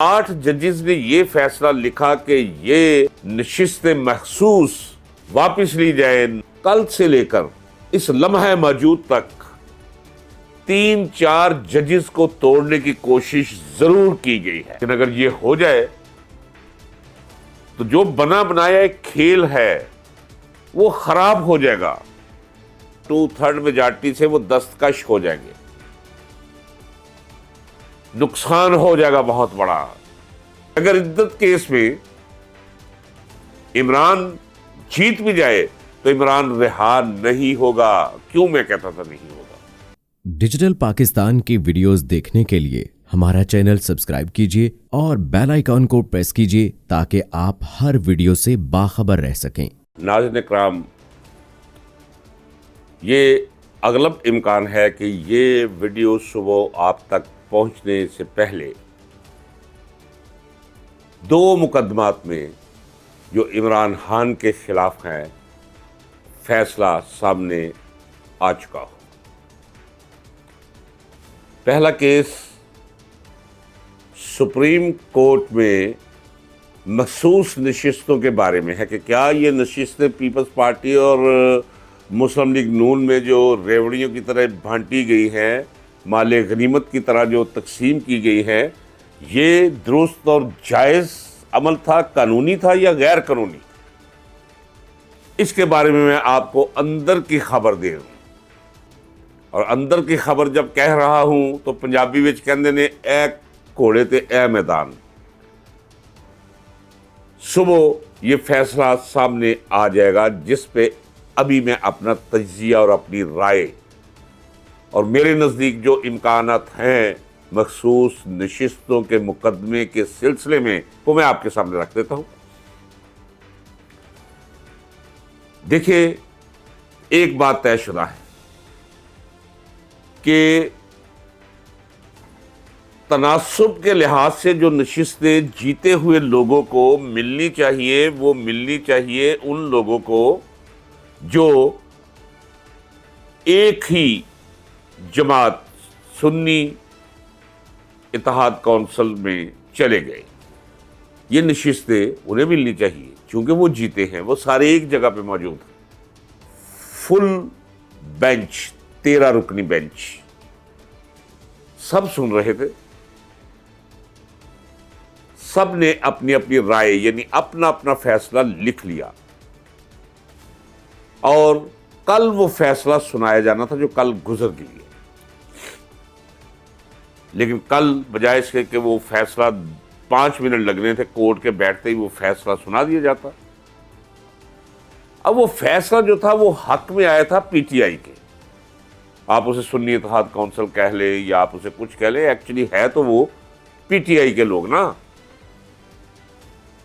8 जजेस ने ये फैसला लिखा कि ये नशिस्तें महसूस वापस ली जाए। कल से लेकर इस लम्हे मौजूद तक 3-4 जजेस को तोड़ने की कोशिश जरूर की गई है, लेकिन अगर ये हो जाए तो जो बना बनाया एक खेल है वो खराब हो जाएगा। 2/3 मेजॉरिटी से वो दस्तकश हो जाएंगे, नुकसान हो जाएगा बहुत बड़ा। अगर इद्दत केस में इमरान जीत भी जाए तो इमरान रिहा नहीं होगा। क्यों मैं कहता था नहीं होगा। डिजिटल पाकिस्तान की वीडियोस देखने के लिए हमारा चैनल सब्सक्राइब कीजिए और बेल आइकॉन को प्रेस कीजिए ताकि आप हर वीडियो से बाखबर रह सकें। नाज़रीन इकराम, ये अगलब इम्कान है कि ये वीडियो सुबह आप तक पहुंचने से पहले 2 मुकदमात में जो इमरान खान के खिलाफ हैं फैसला सामने आ चुका हो। पहला केस सुप्रीम कोर्ट में मखसूस नशिस्तों के बारे में है कि क्या ये नशिस्तें पीपल्स पार्टी और मुस्लिम लीग नून में जो रेवड़ियों की तरह बांटी गई हैं, माले गनीमत की तरह जो तकसीम की गई है, ये दुरुस्त और जायज़ अमल था, कानूनी था या गैर कानूनी। इसके बारे में मैं आपको अंदर की खबर दे रहा हूँ। और अंदर की खबर जब कह रहा हूँ तो पंजाबी विच कहंदे ने ए घोड़े ते ए मैदान। सुबह ये फैसला सामने आ जाएगा जिस पे अभी मैं अपना तज्जिया और अपनी राय और मेरे नज़दीक जो इम्कानात हैं मखसूस नशिस्तों के मुकदमे के सिलसिले में वो मैं आपके सामने रख देता हूं। देखिए, एक बात तयशुदा है कि तनासुब के लिहाज से जो नशिस्तें जीते हुए लोगों को मिलनी चाहिए वो मिलनी चाहिए उन लोगों को जो एक ही जमात सुन्नी इत्तेहाद कौंसिल में चले गए। ये नशिस्तें उन्हें मिलनी चाहिए क्योंकि वो जीते हैं, वो सारे एक जगह पे मौजूद हैं। फुल बेंच, 13 रुकनी बेंच, सब सुन रहे थे। सब ने अपनी अपनी राय यानी अपना अपना फैसला लिख लिया और कल वो फैसला सुनाया जाना था जो कल गुजर गई है। लेकिन कल बजाय इसके कि वो फैसला 5 मिनट लगने थे, कोर्ट के बैठते ही वो फैसला सुना दिया जाता। अब वो फैसला जो था वो हक में आया था पीटीआई के। आप उसे सुन्नी इत्तेहाद कौंसिल कह ले या आप उसे कुछ कह ले, एक्चुअली है तो वो पीटीआई के लोग ना।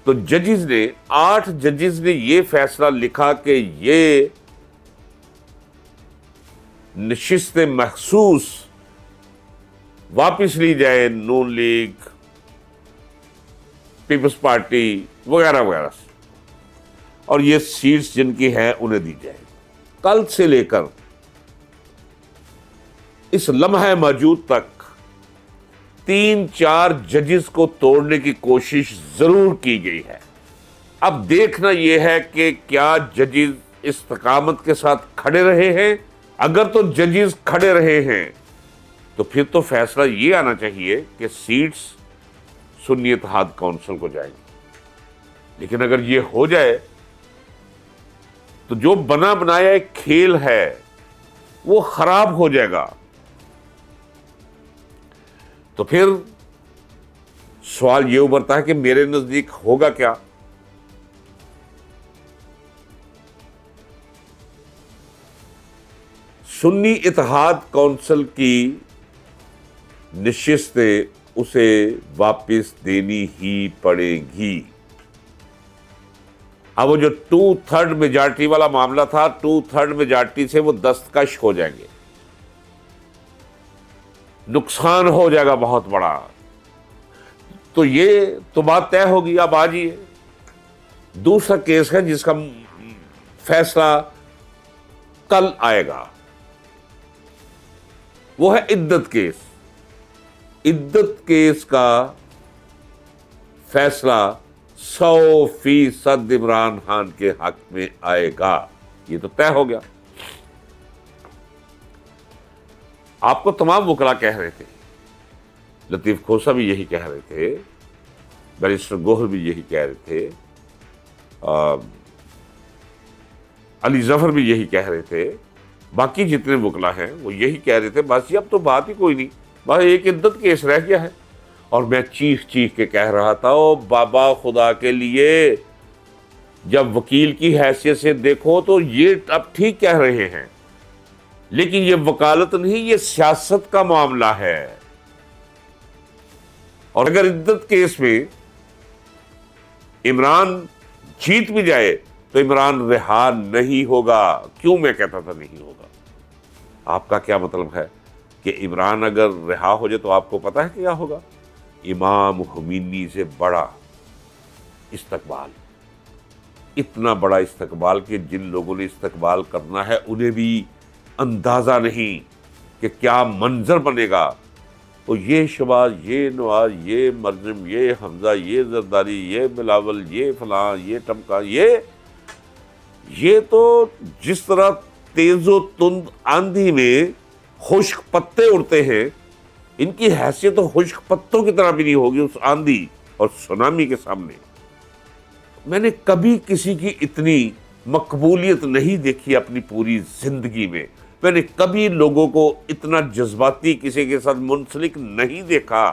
तो जजेस ने 8 जजेस ने ये फैसला लिखा कि ये नशिस्तें महसूस वापस ली जाए नून लीग, पीपल्स पार्टी वगैरह वगैरह से, और ये सीट्स जिनकी हैं उन्हें दी जाए। कल से लेकर इस लम्हे मौजूद तक 3-4 जजेस को तोड़ने की कोशिश जरूर की गई है। अब देखना यह है कि क्या जजेस इस्तकामत के साथ खड़े रहे हैं। अगर तो जजेस खड़े रहे हैं तो फिर तो फैसला ये आना चाहिए कि सीट्स सुन्नी इत्तेहाद कौंसिल को जाएंगी। लेकिन अगर ये हो जाए तो जो बना बनाया एक खेल है वो खराब हो जाएगा। तो फिर सवाल ये उभरता है कि मेरे नजदीक होगा क्या। सुन्नी इत्तेहाद कौंसिल की नशिस्तें उसे वापस देनी ही पड़ेगी। अब वो जो 2/3 मेजॉरिटी वाला मामला था, 2/3 मेजॉरिटी से वो दस्तकश हो जाएंगे, नुकसान हो जाएगा बहुत बड़ा। तो ये तो बात तय होगी। अब आज ही दूसरा केस है जिसका फैसला कल आएगा, वो है इद्दत केस। इद्दत केस का फैसला 100% इमरान खान के हक में आएगा, ये तो तय हो गया। आपको तमाम वकला कह रहे थे, लतीफ खोसा भी यही कह रहे थे, बैरिस्टर गोहर भी यही कह रहे थे, अली जफर भी यही कह रहे थे, बाकी जितने वकला हैं वो यही कह रहे थे, बस ये अब तो बात ही कोई नहीं, बस एक इद्दत केस रह गया है। और मैं चीख चीख के कह रहा था, ओ बाबा खुदा के लिए, जब वकील की हैसियत से देखो तो ये अब ठीक कह रहे हैं, लेकिन ये वकालत नहीं, ये सियासत का मामला है। और अगर इद्दत केस में इमरान जीत भी जाए तो इमरान रिहा नहीं होगा। क्यों मैं कहता था नहीं होगा? आपका क्या मतलब है कि इमरान अगर रिहा हो जाए तो आपको पता है क्या होगा? इमाम khomeini से बड़ा इस्तकबाल, इतना बड़ा इस्तकबाल कि जिन लोगों ने इस्तकबाल करना है उन्हें भी अंदाज़ा नहीं कि क्या मंजर बनेगा। तो ये शबाज, ये नवाज, ये मरजम, ये हमजा, ये जरदारी, ये बिलावल, ये फलां, ये टमका, ये तो जिस तरह तेज़ो तुंद आंधी में खुश्क पत्ते उड़ते हैं, इनकी हैसियत तो खुश्क पत्तों की तरह भी नहीं होगी उस आंधी और सुनामी के सामने। मैंने कभी किसी की इतनी मकबूलियत नहीं देखी अपनी पूरी जिंदगी में। मैंने कभी लोगों को इतना जज्बाती किसी के साथ मुंसलिक नहीं देखा।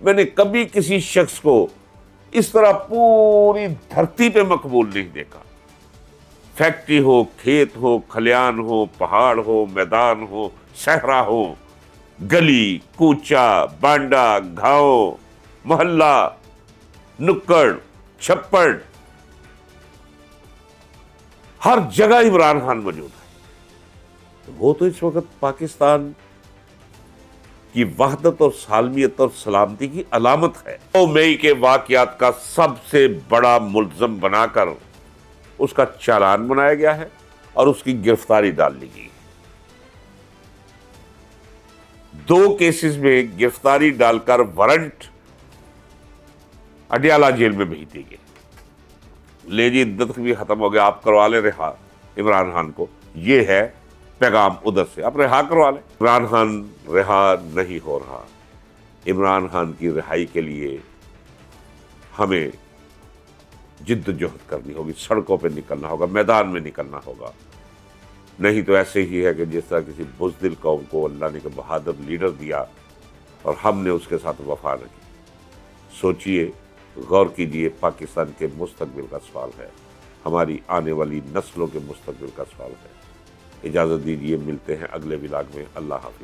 मैंने कभी किसी शख्स को इस तरह पूरी धरती पे मकबूल नहीं देखा। फैक्ट्री हो, खेत हो, खलियान हो, पहाड़ हो, मैदान हो, सहरा हो, गली कूचा, बांडा, गांव, मोहल्ला, नुक्कड़, छप्पड़, हर जगह इमरान खान मौजूद है। वो तो इस वक्त पाकिस्तान की वहदत और सालमियत और सलामती की अलामत है। 9 मई के वाकयात का सबसे बड़ा मुल्ज़म बनाकर उसका चालान बनाया गया है और उसकी गिरफ्तारी डाल ली गई है। 2 केसेस में गिरफ्तारी डालकर वारंट अडियाला जेल में भेज दी गई। ले जी, इद्दत भी खत्म हो गया, आप करवा ले रिहा इमरान खान को, ये है पैगाम उधर से, आप रिहा करवा लें। इमरान खान रिहा नहीं हो रहा। इमरान खान की रिहाई के लिए हमें जिद्दोजहद करनी होगी, सड़कों पे निकलना होगा, मैदान में निकलना होगा। नहीं तो ऐसे ही है कि जिस तरह किसी बुज़दिल कौम को अल्लाह ने बहादुर लीडर दिया और हमने उसके साथ वफा न की। सोचिए, गौर कीजिए, पाकिस्तान के मुस्तकबिल का सवाल है, हमारी आने वाली नस्लों के मुस्तकबिल का सवाल है। इजाज़त दीजिए, मिलते हैं अगले व्लॉग में। अल्लाह हाफिज़।